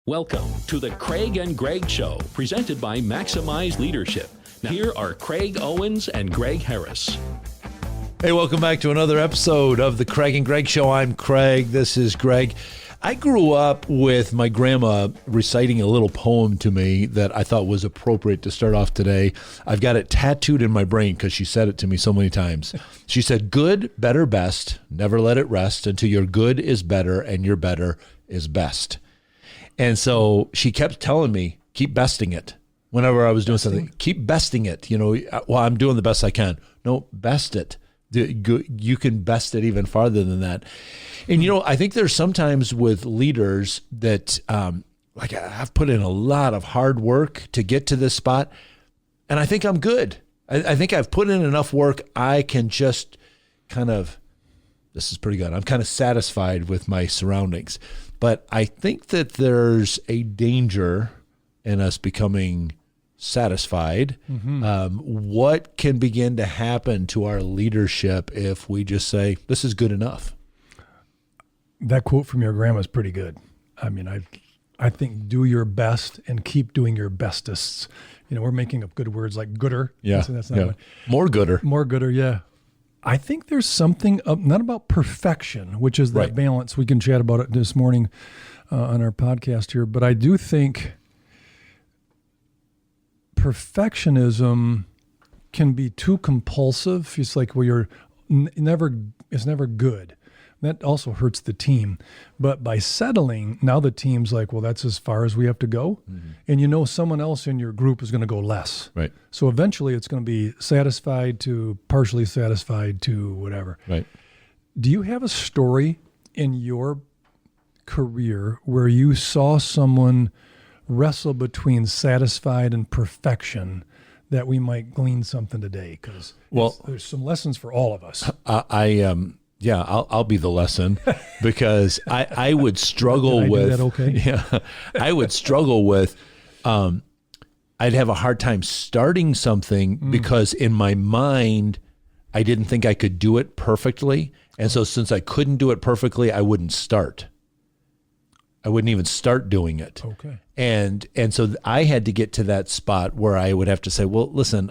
Welcome to the Craig and Greg Show, presented by Maximize Leadership. Now, here are Craig Owens and Greg Harris. Hey, welcome back to another episode of the Craig and Greg Show. I'm Craig. This is Greg. I grew up with my grandma reciting a little poem to me that I thought was appropriate to start off today. I've got it tattooed in my brain because she said it to me so many times. She said, good, better, best. Never let it rest until your good is better and your better is best. And so she kept telling me, keep besting it. Whenever I was doing something, keep besting it. You know, well, I'm doing the best I can. No, best it. You can best it even farther than that. And, you know, I think there's sometimes with leaders that, like I've put in a lot of hard work to get to this spot, and I think I'm good. I think I've put in enough work. I can just kind of, this is pretty good. I'm kind of satisfied with my surroundings. But I think that there's a danger in us becoming satisfied. What can begin to happen to our leadership if we just say, this is good enough? That quote from your grandma is pretty good. I mean, I think do your best and keep doing your bestests. You know, we're making up good words like gooder. Yeah. That's not one. More gooder. More gooder, yeah. I think there's something not about perfection, which is that Right. balance. We can chat about it this morning on our podcast here, but I do think perfectionism can be too compulsive. It's like, well, it's never good. That also hurts the team. But by settling, now the team's like, well, that's as far as we have to go. Mm-hmm. And you know someone else in your group is going to go less. Right. So eventually it's going to be satisfied to partially satisfied to whatever. Right. Do you have a story in your career where you saw someone wrestle between satisfied and perfection that we might glean something today? Because there's some lessons for all of us. I'll be the lesson because I would struggle with. Do that okay? Yeah, I would struggle with. I'd have a hard time starting something because in my mind, I didn't think I could do it perfectly, and so since I couldn't do it perfectly, I wouldn't start. I wouldn't even start doing it. Okay. And so I had to get to that spot where I would have to say, well, listen,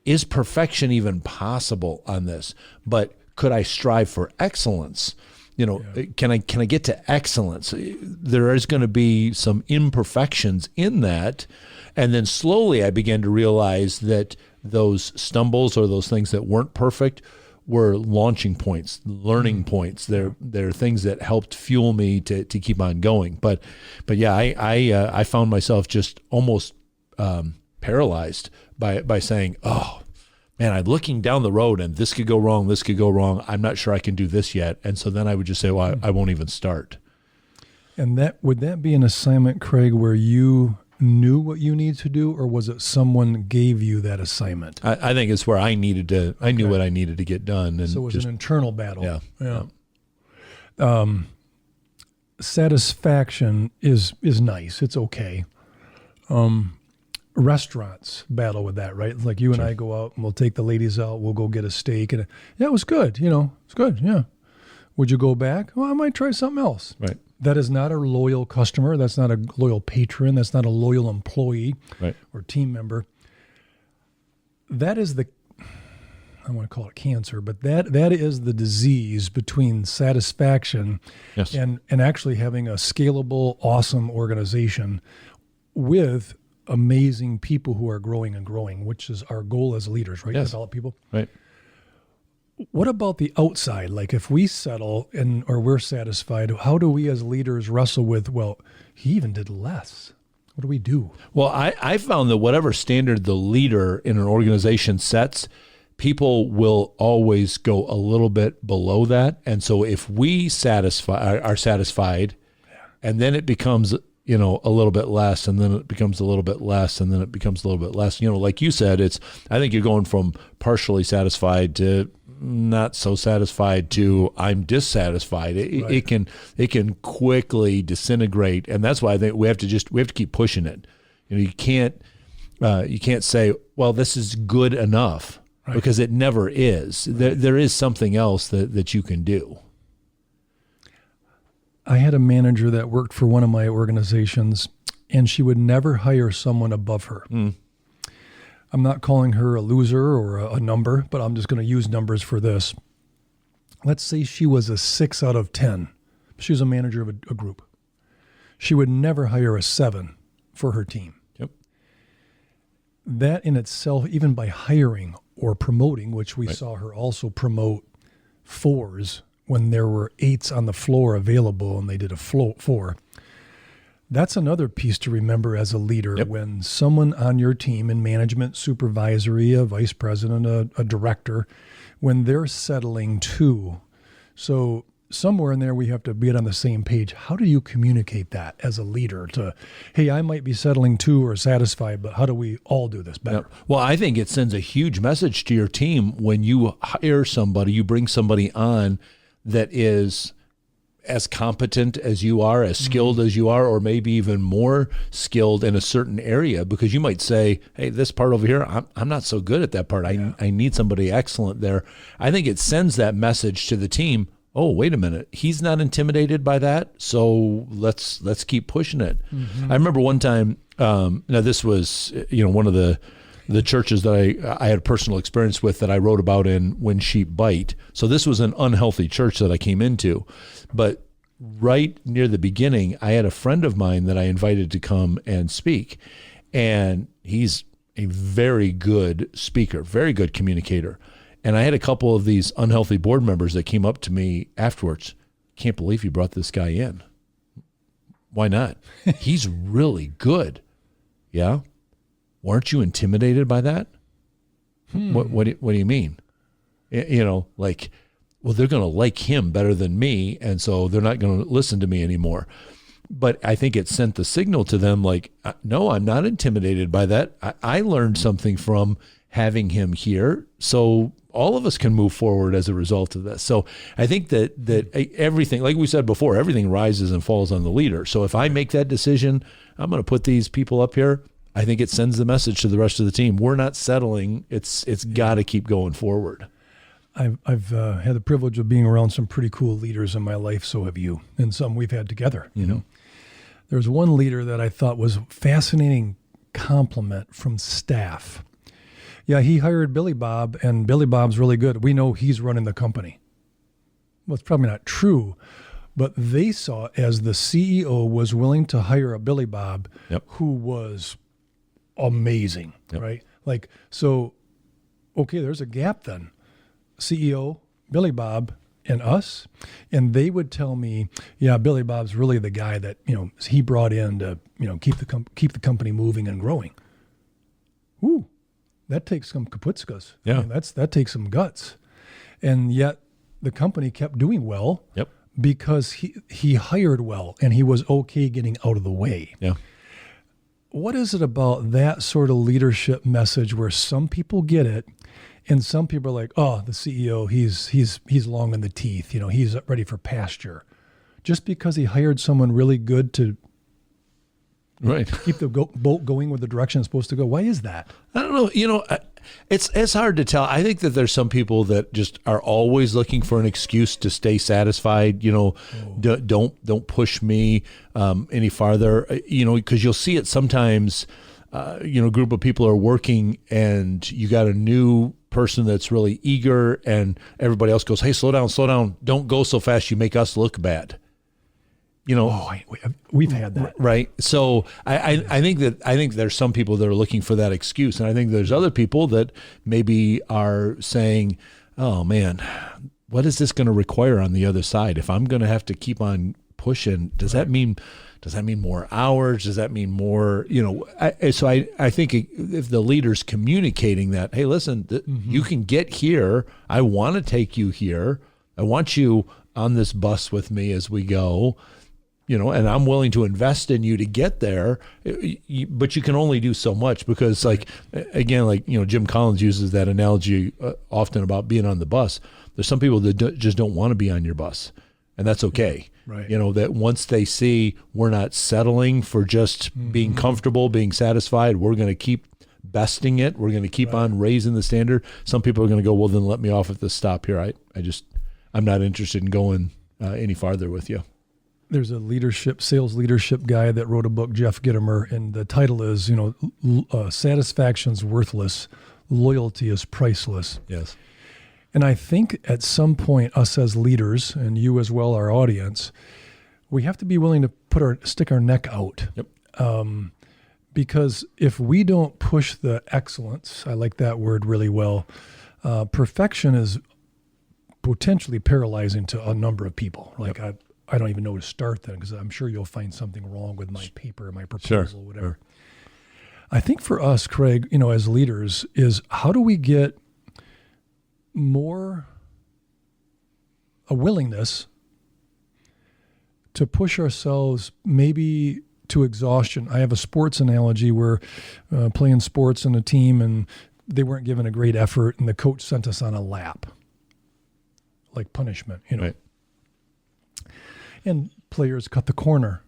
is perfection even possible on this? But could I strive for excellence? You know, can I get to excellence? There is going to be some imperfections in that. And then slowly I began to realize that those stumbles or those things that weren't perfect were launching points, learning points. They're things that helped fuel me to keep on going. But yeah, I found myself just almost paralyzed by saying, oh, man, I'm looking down the road and this could go wrong, this could go wrong. I'm not sure I can do this yet. And so then I would just say, well, I won't even start. And would that be an assignment, Craig, where you knew what you need to do, or was it someone gave you that assignment? I think it's where I knew what I needed to get done. And so it was an internal battle. Yeah. Satisfaction is nice. It's okay. Restaurants battle with that, right? Like you and I go out and we'll take the ladies out. We'll go get a steak. And yeah, it was good. You know, it's good. Yeah. Would you go back? Well, I might try something else. Right. That is not a loyal customer. That's not a loyal patron. That's not a loyal employee or team member. That is I want to call it cancer, but that is the disease between satisfaction and actually having a scalable, awesome organization with amazing people who are growing and growing, which is our goal as leaders, right? Yes. Develop people. Right. What about the outside? Like if we settle or we're satisfied, how do we as leaders wrestle with, well, he even did less. What do we do? Well, I found that whatever standard the leader in an organization sets, people will always go a little bit below that. And so if we are satisfied, and then it becomes a little bit less, and then it becomes a little bit less, and then it becomes a little bit less. You know, like you said, I think you're going from partially satisfied to not so satisfied to I'm dissatisfied. It can quickly disintegrate, and that's why I think we have to keep pushing it. You know, you can't say, well, this is good enough, because it never is. There is something else that you can do. I had a manager that worked for one of my organizations, and she would never hire someone above her. I'm not calling her a loser or a number, but I'm just going to use numbers for this. Let's say she was a 6 out of 10. She was a manager of a group. She would never hire a 7 for her team. Yep. That in itself, even by hiring or promoting, which we saw her also promote 4s when there were 8s on the floor available and they did a 4. That's another piece to remember as a leader. Yep. When someone on your team in management, supervisory, a vice president, a director, when they're settling 2. So somewhere in there we have to be on the same page. How do you communicate that as a leader to, hey, I might be settling 2 or satisfied, but how do we all do this better? Yep. Well, I think it sends a huge message to your team when you hire somebody, you bring somebody on that is as competent as you are, as skilled as you are, or maybe even more skilled in a certain area, because you might say, hey, this part over here, I'm not so good at that part. I need somebody excellent there. I think it sends that message to the team. Oh, wait a minute. He's not intimidated by that. So let's keep pushing it. I remember one time, now this was, one of the churches that I had personal experience with that I wrote about in When Sheep Bite. So this was an unhealthy church that I came into. But right near the beginning, I had a friend of mine that I invited to come and speak. And he's a very good speaker, very good communicator. And I had a couple of these unhealthy board members that came up to me afterwards. Can't believe you brought this guy in. Why not? He's really good. Yeah. Weren't you intimidated by that? What do you mean? Well, they're going to like him better than me, and so they're not going to listen to me anymore. But I think it sent the signal to them like, no, I'm not intimidated by that. I learned something from having him here, so all of us can move forward as a result of this. So I think that everything, like we said before, everything rises and falls on the leader. So if I make that decision, I'm going to put these people up here, I think it sends the message to the rest of the team. We're not settling. It's got to keep going forward. I've had the privilege of being around some pretty cool leaders in my life. So have you, and some we've had together. There's one leader that I thought was a fascinating compliment from staff. Yeah, he hired Billy Bob, and Billy Bob's really good. We know he's running the company. Well, it's probably not true, but they saw as the CEO was willing to hire a Billy Bob who was amazing, right? So, okay, there's a gap then. CEO, Billy Bob, and us, and they would tell me, yeah, Billy Bob's really the guy that, he brought in to, keep the company moving and growing. Ooh, that takes some kaputskas. Yeah. That takes some guts. And yet the company kept doing well because he hired well and he was okay getting out of the way. Yeah. What is it about that sort of leadership message where some people get it and some people are like, oh, the CEO, he's long in the teeth, he's ready for pasture. Just because he hired someone really good to keep the boat going with the direction it's supposed to go. Why is that? I don't know. It's hard to tell. I think that there's some people that just are always looking for an excuse to stay satisfied. Don't push me any farther. Because you'll see it sometimes. A group of people are working, and you got a new person that's really eager, and everybody else goes, "Hey, slow down! Don't go so fast. You make us look bad." We've had that, right? So I think there's some people that are looking for that excuse, and I think there's other people that maybe are saying, "Oh man, what is this going to require on the other side? If I'm going to have to keep on pushing, does that mean more hours? Does that mean more? So I think if the leader's communicating that, hey, listen, you can get here. I want to take you here. I want you on this bus with me as we go. And I'm willing to invest in you to get there, but you can only do so much because, Jim Collins uses that analogy often about being on the bus. There's some people that just don't want to be on your bus, and that's okay. Right. That once they see we're not settling for just being comfortable, being satisfied, we're going to keep besting it. We're going to keep on raising the standard. Some people are going to go, well, then let me off at this stop here. I'm not interested in going any farther with you. there's a sales leadership guy that wrote a book, Jeff Gitomer, and the title is, Satisfaction's Worthless, Loyalty is Priceless. Yes. And I think at some point, us as leaders, and you as well, our audience, we have to be willing to stick our neck out. Yep. Because if we don't push the excellence, I like that word really well, perfection is potentially paralyzing to a number of people. Like, yep. I don't even know where to start then, because I'm sure you'll find something wrong with my paper, my proposal, whatever. Sure. I think for us, Craig, as leaders, is how do we get more a willingness to push ourselves maybe to exhaustion. I have a sports analogy where playing sports in a team and they weren't given a great effort and the coach sent us on a lap, like punishment, Right. And players cut the corner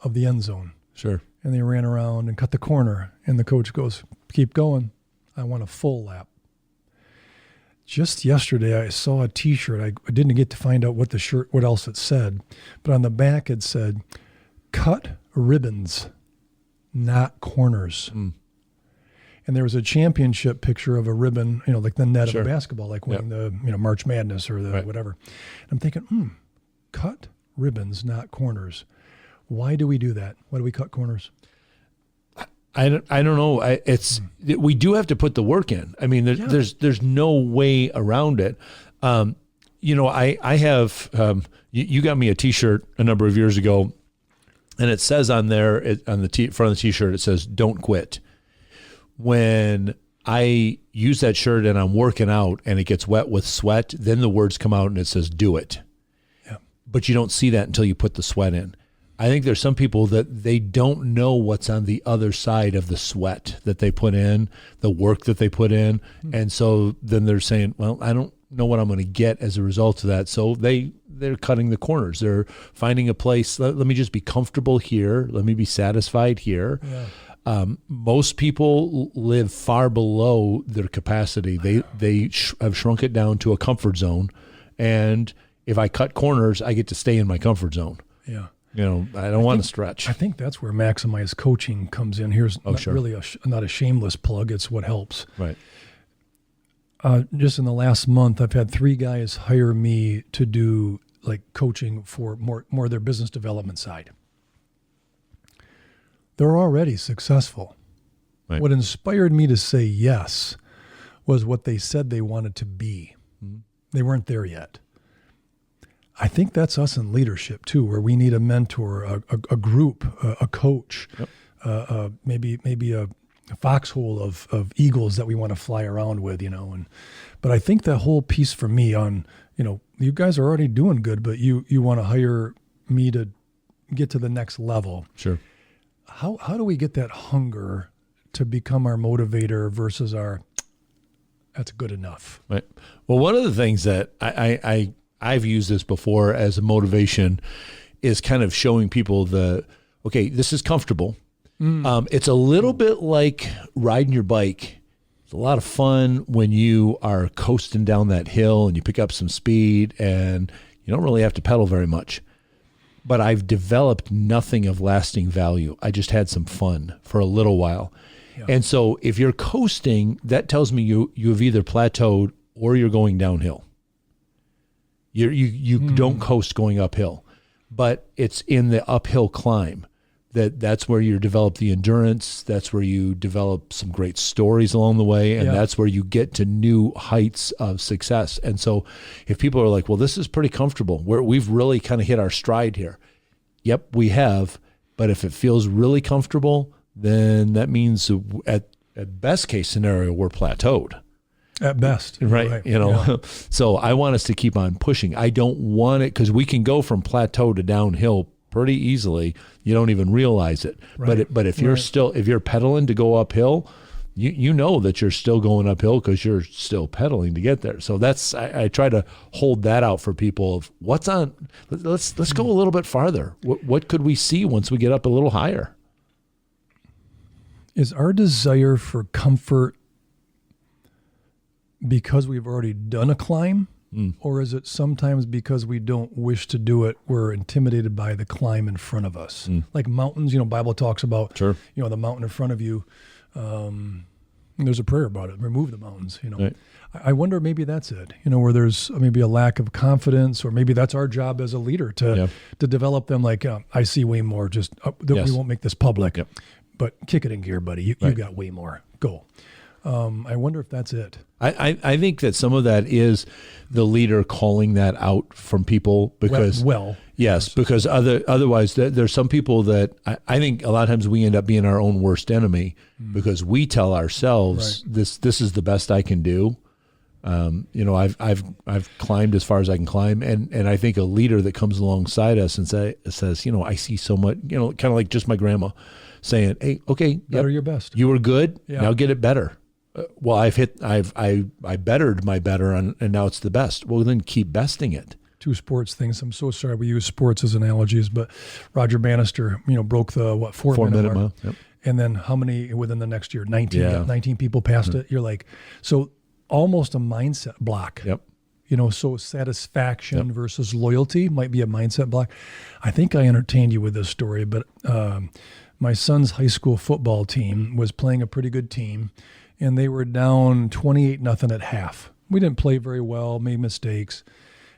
of the end zone. Sure. And they ran around and cut the corner and the coach goes, keep going. I want a full lap. Just yesterday, I saw a T-shirt. I didn't get to find out what else it said, but on the back it said, "Cut ribbons, not corners." Mm. And there was a championship picture of a ribbon, like the net Sure. of a basketball, like winning the March Madness or the Right. whatever. And I'm thinking, cut ribbons, not corners. Why do we do that? Why do we cut corners? I don't know. We do have to put the work in. I mean, there's no way around it. I have, you got me a T-shirt a number of years ago, and it says on there, on the front of the T-shirt, it says, "Don't quit." When I use that shirt and I'm working out and it gets wet with sweat, then the words come out and it says, "Do it." Yeah. But you don't see that until you put the sweat in. I think there's some people that they don't know what's on the other side of the sweat that they put in, the work that they put in. Mm-hmm. And so then they're saying, well, I don't know what I'm going to get as a result of that. So they're cutting the corners. They're finding a place. Let me just be comfortable here. Let me be satisfied here. Yeah. Most people live far below their capacity. They have shrunk it down to a comfort zone. And if I cut corners, I get to stay in my comfort zone. Yeah. I don't want to stretch. I think that's where maximized coaching comes in. Here's really not a shameless plug. It's what helps. Right. Just in the last month, I've had 3 guys hire me to do like coaching for more their business development side. They're already successful. Right. What inspired me to say yes was what they said they wanted to be. Mm-hmm. They weren't there yet. I think that's us in leadership too, where we need a mentor, a group, a coach, yep. Maybe a foxhole of eagles that we want to fly around with, but I think the whole piece for me on, you guys are already doing good, but you want to hire me to get to the next level. Sure. How do we get that hunger to become our motivator versus that's good enough? Right. Well, one of the things that I've used this before as a motivation is kind of showing people this is comfortable. It's a little bit like riding your bike. It's a lot of fun when you are coasting down that hill and you pick up some speed and you don't really have to pedal very much. But I've developed nothing of lasting value. I just had some fun for a little while. Yeah. And so if you're coasting, that tells me you've either plateaued or you're going downhill. You don't coast going uphill, but it's in the uphill climb that's where you develop the endurance. That's where you develop some great stories along the way, and that's where you get to new heights of success. And so, if people are like, "Well, this is pretty comfortable. We've really kind of hit our stride here," yep, we have. But if it feels really comfortable, then that means at best case scenario we're plateaued. At best. Right. So I want us to keep on pushing. I don't want it because we can go from plateau to downhill pretty easily. You don't even realize it. Right. But if you're pedaling to go uphill, you know that you're still going uphill because you're still pedaling to get there. So I try to hold that out for people of what's on. Let's go a little bit farther. What could we see once we get up a little higher? Is our desire for comfort because we've already done a climb, Or is it sometimes because we don't wish to do it, we're intimidated by the climb in front of us? Like mountains, Bible talks about, the mountain in front of you. There's a prayer about it. Remove the mountains, Right. I wonder maybe that's it, where there's maybe a lack of confidence, or maybe that's our job as a leader to develop them. Like, I see way more, just we won't make this public, but kick it in gear, buddy. You got way more. Go. I wonder if that's it. I think that some of that is the leader calling that out from people because, because otherwise there's some people that I think a lot of times we end up being our own worst enemy because we tell ourselves this is the best I can do. I've climbed as far as I can climb, and I think a leader that comes alongside us and says, I see so much, kind of like just my grandma saying, hey, okay, better your best. You were good. Now get it better. Well, I bettered my better, and now it's the best. Well, then keep besting it. Two sports things. I'm so sorry we use sports as analogies, but Roger Bannister, broke the 4 minute mark. Yep. And then how many within the next year? 19. 19 people passed it. You're like, so almost a mindset block. Yep. So satisfaction versus loyalty might be a mindset block. I think I entertained you with this story, but my son's high school football team was playing a pretty good team, and they were down 28-0 at half. We didn't play very well, made mistakes.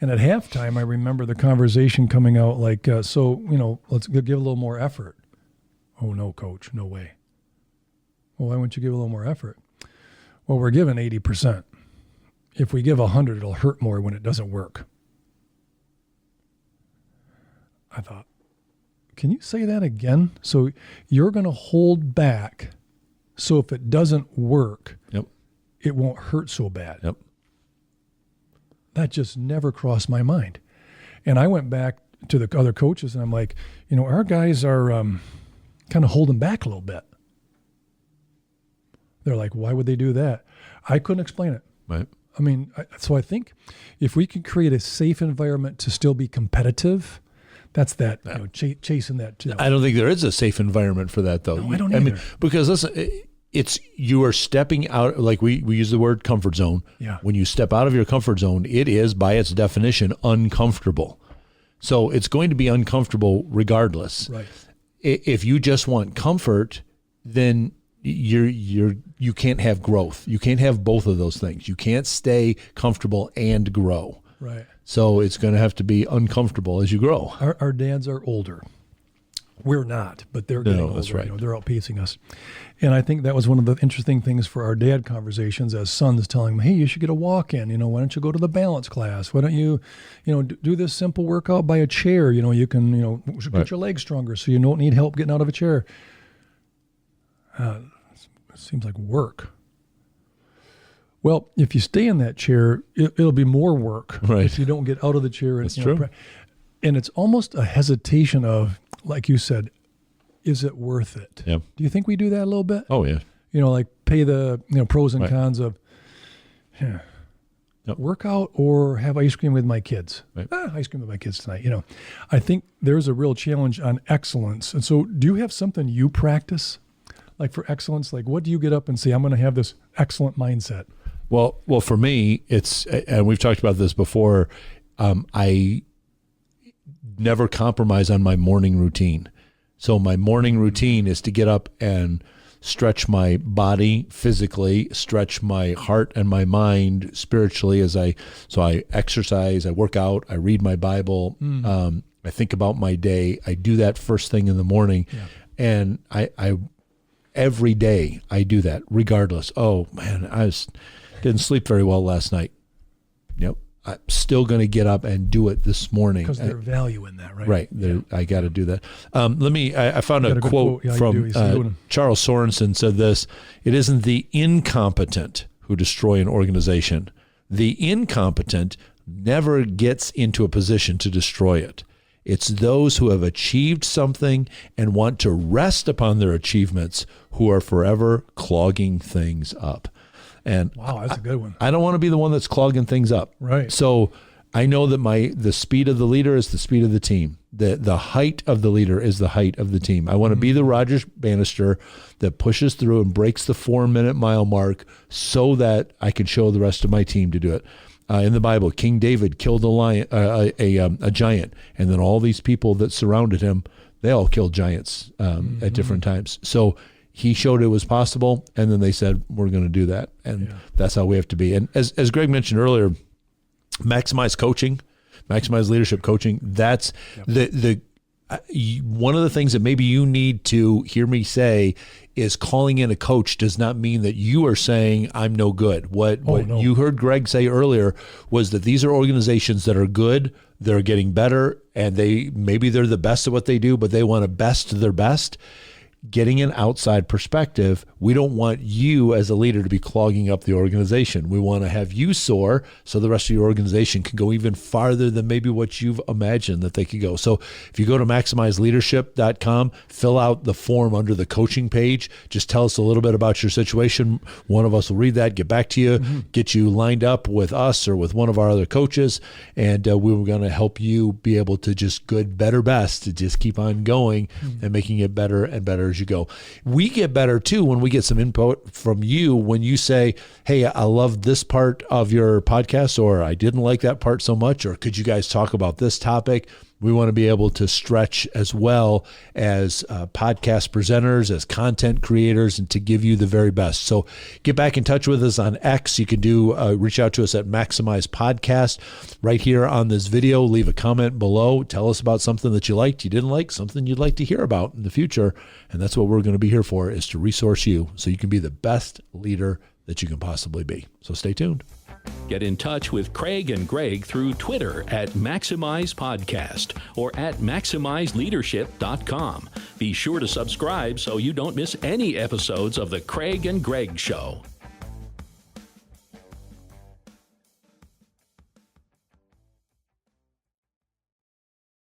And at halftime, I remember the conversation coming out like, let's give a little more effort. Oh, no, coach, no way. Well, why wouldn't you give a little more effort? Well, we're giving 80%. If we give 100, it'll hurt more when it doesn't work. I thought, can you say that again? So you're going to hold back so if it doesn't work, it won't hurt so bad. Yep. That just never crossed my mind. And I went back to the other coaches and I'm like, our guys are kind of holding back a little bit. They're like, why would they do that? I couldn't explain it. Right. I mean, so I think if we can create a safe environment to still be competitive, that's that, chasing that. I don't think there is a safe environment for that, though. No, I don't either. mean, because listen, you are stepping out, like we use the word comfort zone. Yeah. When you step out of your comfort zone, it is, by its definition, uncomfortable. So it's going to be uncomfortable regardless. Right. If you just want comfort, then you can't have growth. You can't have both of those things. You can't stay comfortable and grow. Right. So it's going to have to be uncomfortable as you grow. Our dads are older. We're not, but they're getting older. That's right. They're outpacing us. And I think that was one of the interesting things for our dad conversations as sons telling them, hey, you should get a walk in. Why don't you go to the balance class? Why don't you, do this simple workout by a chair? You can, get your legs stronger so you don't need help getting out of a chair. It seems like work. Well, if you stay in that chair, it'll be more work if you don't get out of the chair. That's true. And it's almost a hesitation of, like you said, is it worth it? Yeah. Do you think we do that a little bit? Oh, yeah. Like pay the pros and cons of workout or have ice cream with my kids. Right. Ice cream with my kids tonight. I think there's a real challenge on excellence. And so do you have something you practice? Like for excellence, like what do you get up and say, I'm going to have this excellent mindset? Well, for me, it's, and we've talked about this before, I never compromise on my morning routine. So my morning routine is to get up and stretch my body physically, stretch my heart and my mind spiritually so I exercise, I work out, I read my Bible, I think about my day. I do that first thing in the morning. Yeah. And I every day I do that regardless. Oh man, didn't sleep very well last night. Yep. I'm still going to get up and do it this morning. Because there's value in that, right? Right. Yeah. I got to do that. I found a quote from Charles Sorenson said this: "It isn't the incompetent who destroy an organization. The incompetent never gets into a position to destroy it. It's those who have achieved something and want to rest upon their achievements who are forever clogging things up." And wow, that's a good one. I don't want to be the one that's clogging things up. Right. So I know that the speed of the leader is the speed of the team. The height of the leader is the height of the team. I want to be the Roger Bannister that pushes through and breaks the 4-minute mile mark so that I can show the rest of my team to do it. in the Bible, King David killed a giant, and then all these people that surrounded him, they all killed giants at different times. So he showed it was possible, and then they said, we're going to do that. And that's how we have to be. And as Greg mentioned earlier, maximize leadership coaching. That's one of the things that maybe you need to hear me say is calling in a coach does not mean that you are saying I'm no good. What you heard Greg say earlier was that these are organizations that are good, they're getting better, and maybe they're the best at what they do, but they want to best their best. Getting an outside perspective, we don't want you as a leader to be clogging up the organization. We want to have you soar so the rest of your organization can go even farther than maybe what you've imagined that they could go. So if you go to maximizeleadership.com, fill out the form under the coaching page, just tell us a little bit about your situation. One of us will read that, get back to you, get you lined up with us or with one of our other coaches, and we were going to help you be able to just better, best, to just keep on going and making it better and better as you go. We get better too when we get some input from you when you say, hey, I love this part of your podcast, or I didn't like that part so much, or could you guys talk about this topic? We want to be able to stretch as well as podcast presenters, as content creators, and to give you the very best. So get back in touch with us on X. You can reach out to us at Maximize Podcast right here on this video. Leave a comment below. Tell us about something that you liked, you didn't like, something you'd like to hear about in the future. And that's what we're going to be here for, is to resource you so you can be the best leader that you can possibly be. So stay tuned. Get in touch with Craig and Greg through Twitter at Maximize Podcast or at MaximizeLeadership.com. Be sure to subscribe so you don't miss any episodes of The Craig and Greg Show.